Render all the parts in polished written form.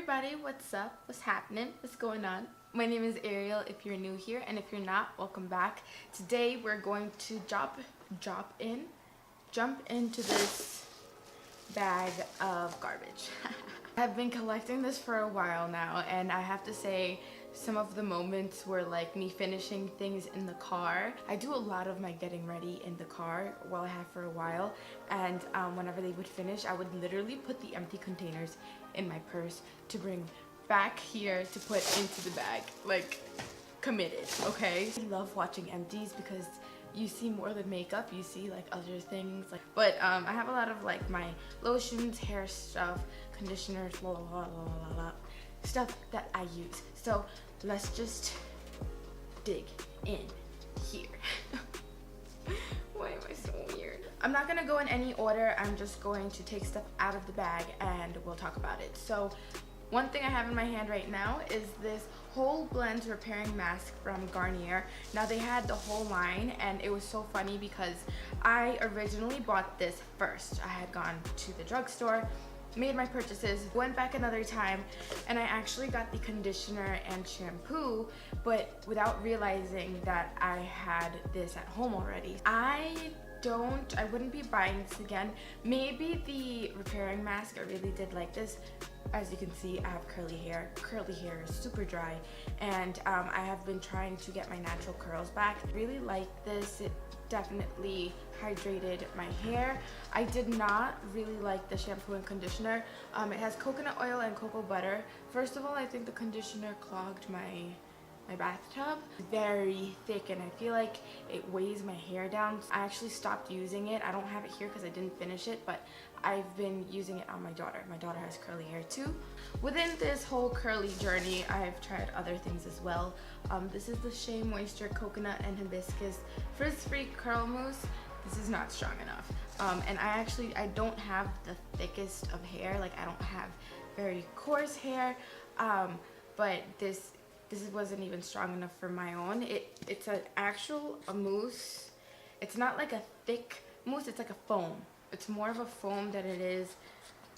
everybody, what's up? What's happening? What's going on? My name is Ariel if you're new here, and if you're not, welcome back. Today we're going to jump into this bag of garbage. I've been collecting this for a while now, and I have to say some of the moments were like me finishing things in the car. I do a lot of my getting ready in the car, well I have for a while, and whenever they would finish, I would literally put the empty containers in my purse to bring back here to put into the bag. Like, committed, okay? I love watching Empties because you see more than makeup, you see like other things, like, but I have a lot of like my lotions, hair stuff, conditioners, stuff that I use. So let's just dig in here. Why am I so weird? I'm not gonna go in any order. I'm just going to take stuff out of the bag and we'll talk about it. So one thing I have in my hand right now is this Whole Blends Repairing Mask from Garnier. Now they had the whole line and it was so funny because I originally bought this first. I had gone to the drugstore, made my purchases, went back another time, and I actually got the conditioner and shampoo, but without realizing that I had this at home already. I wouldn't be buying this again. Maybe the repairing mask, I really did like this. As you can see, I have curly hair. Curly hair is super dry, and I have been trying to get my natural curls back. I really like this. It definitely hydrated my hair. I did not really like the shampoo and conditioner. It has coconut oil and cocoa butter. First of all, I think the conditioner clogged my bathtub. Very thick and I feel like it weighs my hair down. I actually stopped using it. I don't have it here because I didn't finish it, but I've been using it on my daughter. My daughter has curly hair too. Within this whole curly journey, I've tried other things as well. This is the Shea Moisture Coconut and Hibiscus Frizz-Free Curl Mousse. This is not strong enough. And I don't have the thickest of hair. Like, I don't have very coarse hair, but this wasn't even strong enough for my own. It's an actual mousse. It's not like a thick mousse, it's like a foam. It's more of a foam than it is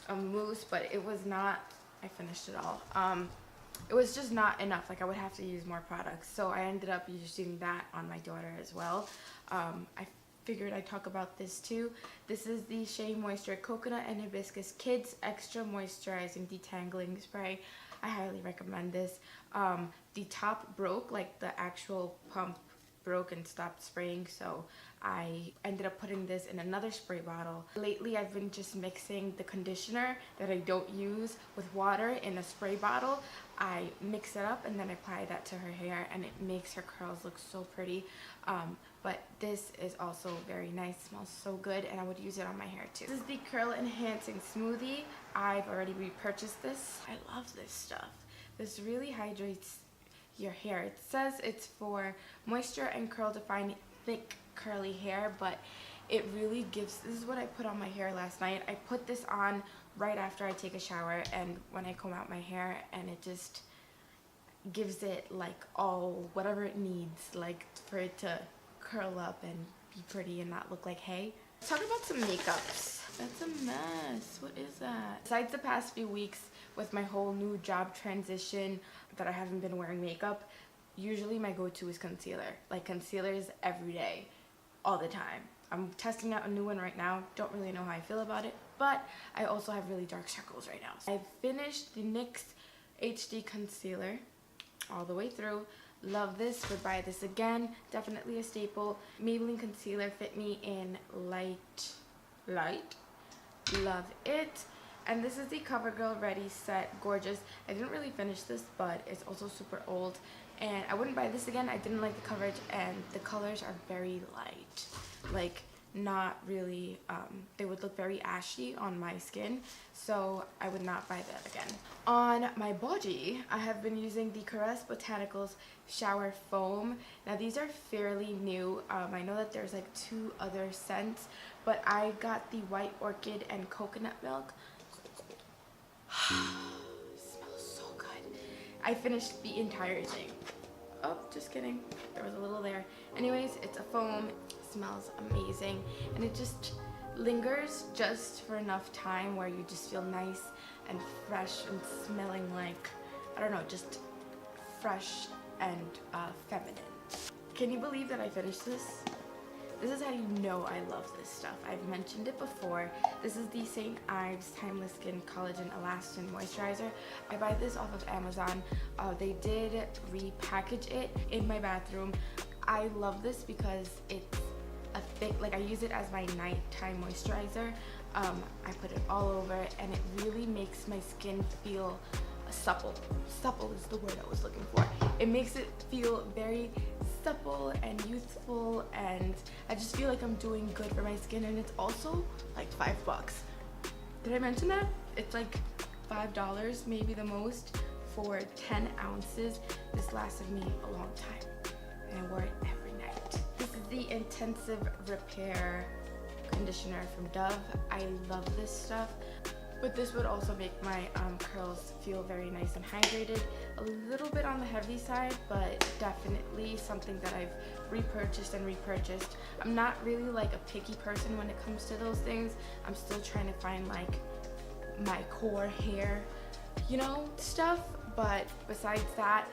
a mousse, but it was not, I finished it all. It was just not enough. Like, I would have to use more products. So I ended up using that on my daughter as well. I figured I'd talk about this too. This is the Shea Moisture Coconut and Hibiscus Kids Extra Moisturizing Detangling Spray. I highly recommend this. The top broke, like the actual pump broke and stopped spraying, so I ended up putting this in another spray bottle. Lately I've been just mixing the conditioner that I don't use with water in a spray bottle. I mix it up and then I apply that to her hair and it makes her curls look so pretty. But this is also very nice, smells so good, and I would use it on my hair too. This is the Curl Enhancing Smoothie. I've already repurchased this. I love this stuff. This really hydrates your hair. It says it's for moisture and curl defining thick curly hair, but it really gives, this is what I put on my hair last night. I put this on right after I take a shower and when I comb out my hair, and it just gives it like all whatever it needs, like for it to curl up and be pretty and not look like hay. Let's talk about some makeups. That's a mess. What is that? Besides the past few weeks with my whole new job transition that I haven't been wearing makeup, usually my go-to is concealer. Like, concealers every day, all the time. I'm testing out a new one right now. Don't really know how I feel about it, but I also have really dark circles right now. So I finished the NYX HD concealer all the way through. Love this, would buy this again. Definitely a staple. Maybelline concealer Fit Me in light. Love it. And this is the CoverGirl Ready Set Gorgeous. I didn't really finish this, but it's also super old and I wouldn't buy this again. I didn't like the coverage and the colors are very light, like not really, they would look very ashy on my skin, so I would not buy that again. On my body, I have been using the Caress Botanicals Shower Foam. Now these are fairly new. I know that there's like 2 other scents, but I got the White Orchid and Coconut Milk. Smells so good. I finished the entire thing. Oh, just kidding. There was a little there. Anyways, it's a foam. It smells amazing. And it just lingers just for enough time where you just feel nice and fresh and smelling like, I don't know, just fresh and feminine. Can you believe that I finished this? This is how you know I love this stuff. I've mentioned it before. This is the St. Ives Timeless Skin Collagen Elastin Moisturizer. I buy this off of Amazon. They did repackage it in my bathroom. I love this because it's a thick, like I use it as my nighttime moisturizer. I put it all over and it really makes my skin feel supple. Supple is the word I was looking for. It makes it feel very supple and youthful, and I just feel like I'm doing good for my skin, and it's also like $5. Did I mention that? It's like $5, maybe the most, for 10 ounces. This lasted me a long time, and I wore it every night. This is the Intensive Repair Conditioner from Dove. I love this stuff. But this would also make my curls feel very nice and hydrated. A little bit on the heavy side, but definitely something that I've repurchased. I'm not really like a picky person when it comes to those things. I'm still trying to find like my core hair, you know, stuff. But besides that,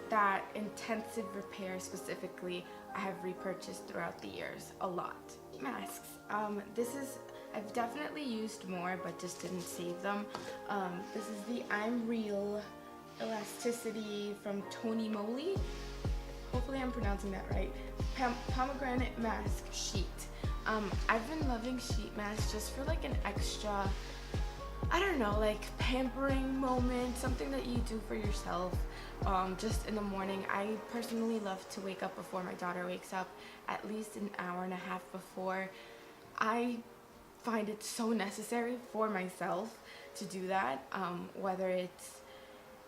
that intensive repair specifically, I have repurchased throughout the years a lot. Masks. I've definitely used more, but just didn't save them. This is the I'm Real Elasticity from Tony Moly. Hopefully I'm pronouncing that right. Pomegranate Mask Sheet. I've been loving sheet masks just for like an extra, I don't know, like pampering moment, something that you do for yourself just in the morning. I personally love to wake up before my daughter wakes up, at least an hour and a half before. I find it so necessary for myself to do that, whether it's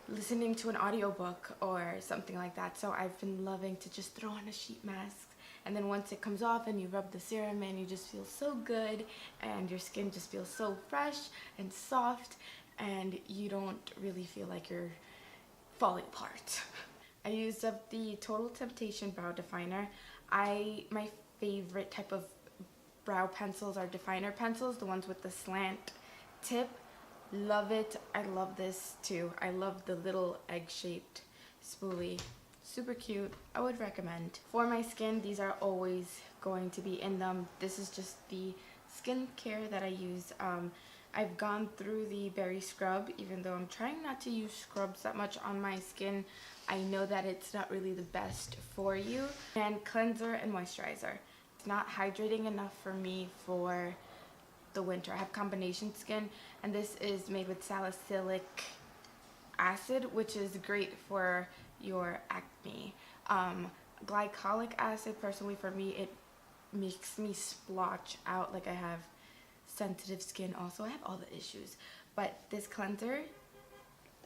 listening to an audiobook or something like that. So I've been loving to just throw on a sheet mask, and then once it comes off and you rub the serum in, you just feel so good and your skin just feels so fresh and soft, and you don't really feel like you're falling apart. I used up the Total Temptation Brow Definer. My favorite type of brow pencils are definer pencils, the ones with the slant tip. Love it. I love this too. I love the little egg-shaped spoolie. Super cute. I would recommend. For my skin, these are always going to be in them. This is just the skincare that I use. I've gone through the berry scrub, even though I'm trying not to use scrubs that much on my skin. I know that it's not really the best for you. And cleanser and moisturizer. It's not hydrating enough for me for the winter. I have combination skin, and this is made with salicylic acid, which is great for your acne. Glycolic acid, personally for me, it makes me splotch out like I have sensitive skin also. I have all the issues, but this cleanser,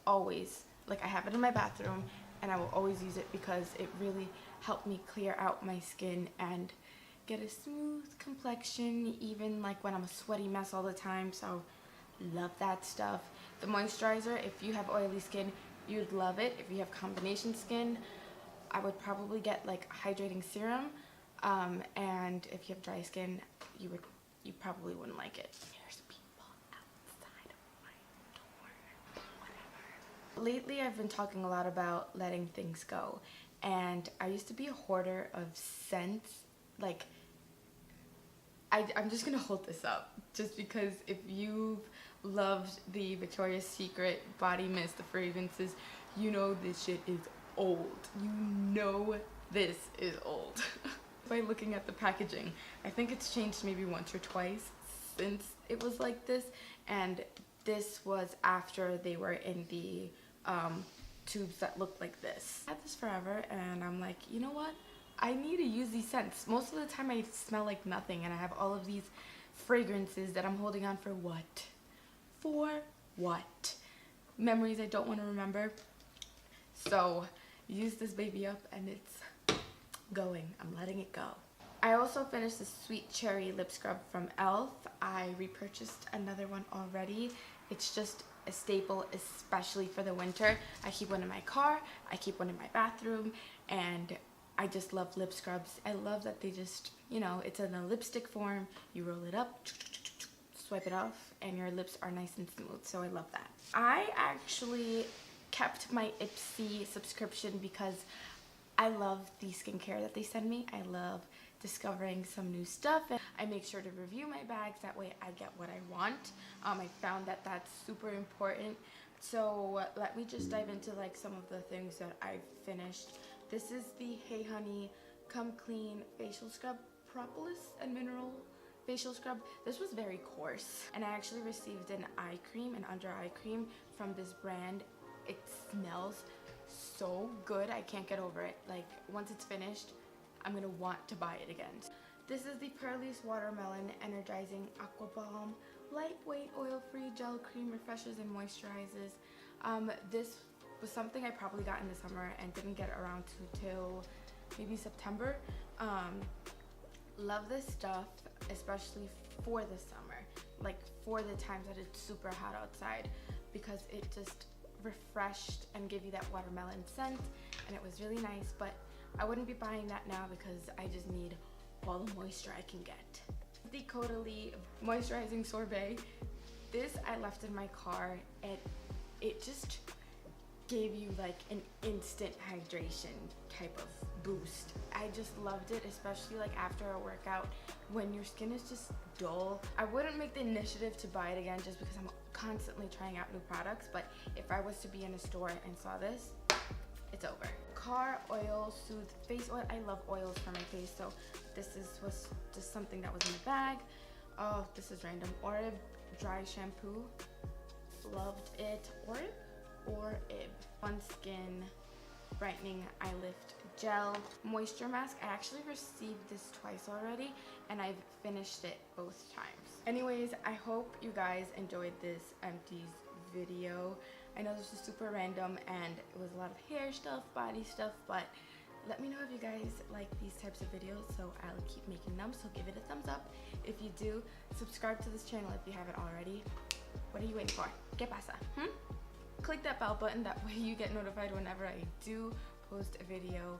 always, like I have it in my bathroom, and I will always use it because it really helped me clear out my skin and get a smooth complexion, even like when I'm a sweaty mess all the time. So love that stuff. The moisturizer, if you have oily skin, you'd love it. If you have combination skin, I would probably get like hydrating serum, and if you have dry skin, you probably wouldn't like it. There's people outside of my door. Whatever. Lately I've been talking a lot about letting things go, and I used to be a hoarder of scents. Like, I'm just gonna hold this up just because if you've loved the Victoria's Secret body mist, the fragrances, you know this shit is old. You know this is old. By looking at the packaging, I think it's changed maybe once or twice since it was like this, and this was after they were in the tubes that looked like this. I had this forever, and I'm like, you know what? I need to use these scents. Most of the time I smell like nothing, and I have all of these fragrances that I'm holding on for what? For what? Memories I don't want to remember. So use this baby up, and it's going. I'm letting it go. I also finished the Sweet Cherry Lip Scrub from e.l.f. I repurchased another one already. It's just a staple, especially for the winter. I keep one in my car, I keep one in my bathroom, and I just love lip scrubs. I love that they just, you know, it's in a lipstick form. You roll it up, wipe it off and your lips are nice and smooth, so I love that. I actually kept my Ipsy subscription because I love the skincare that they send me. I love discovering some new stuff, and I make sure to review my bags, that way I get what I want. I found that that's super important. So let me just dive into like some of the things that I've finished. This is the Hey Honey Come Clean Facial Scrub, Propolis and Mineral Facial Scrub. This was very coarse, and I actually received an eye cream, an under eye cream from this brand. It smells so good. I can't get over it. Like, once it's finished, I'm gonna want to buy it again. This is the Pearly's Watermelon Energizing Aqua Balm. Lightweight, oil-free gel cream, refreshes and moisturizes. This was something I probably got in the summer and didn't get around to till maybe September. Love this stuff, especially for the summer, like for the times that it's super hot outside, because it just refreshed and gave you that watermelon scent, and it was really nice. But I wouldn't be buying that now because I just need all the moisture I can get. The Caudalie Moisturizing Sorbet. This I left in my car, and it just gave you like an instant hydration type of boost. I just loved it, especially like after a workout when your skin is just dull. I wouldn't make the initiative to buy it again just because I'm constantly trying out new products, but if I was to be in a store and saw this, it's over. Car Oil Soothe Face Oil. I love oils for my face, so this was just something that was in the bag. Oh, this is random. Orib Dry Shampoo. Loved it. Orib. One Skin Brightening Eye Lift Gel Moisture Mask. I actually received this twice already, and I've finished it both times. Anyways, I hope you guys enjoyed this Empties video. I know this was super random and it was a lot of hair stuff, body stuff, but let me know if you guys like these types of videos, so I'll keep making them. So give it a thumbs up if you do. Subscribe to this channel if you haven't already. What are you waiting for? ¿Qué pasa? Click that bell button, that way you get notified whenever I do post a video.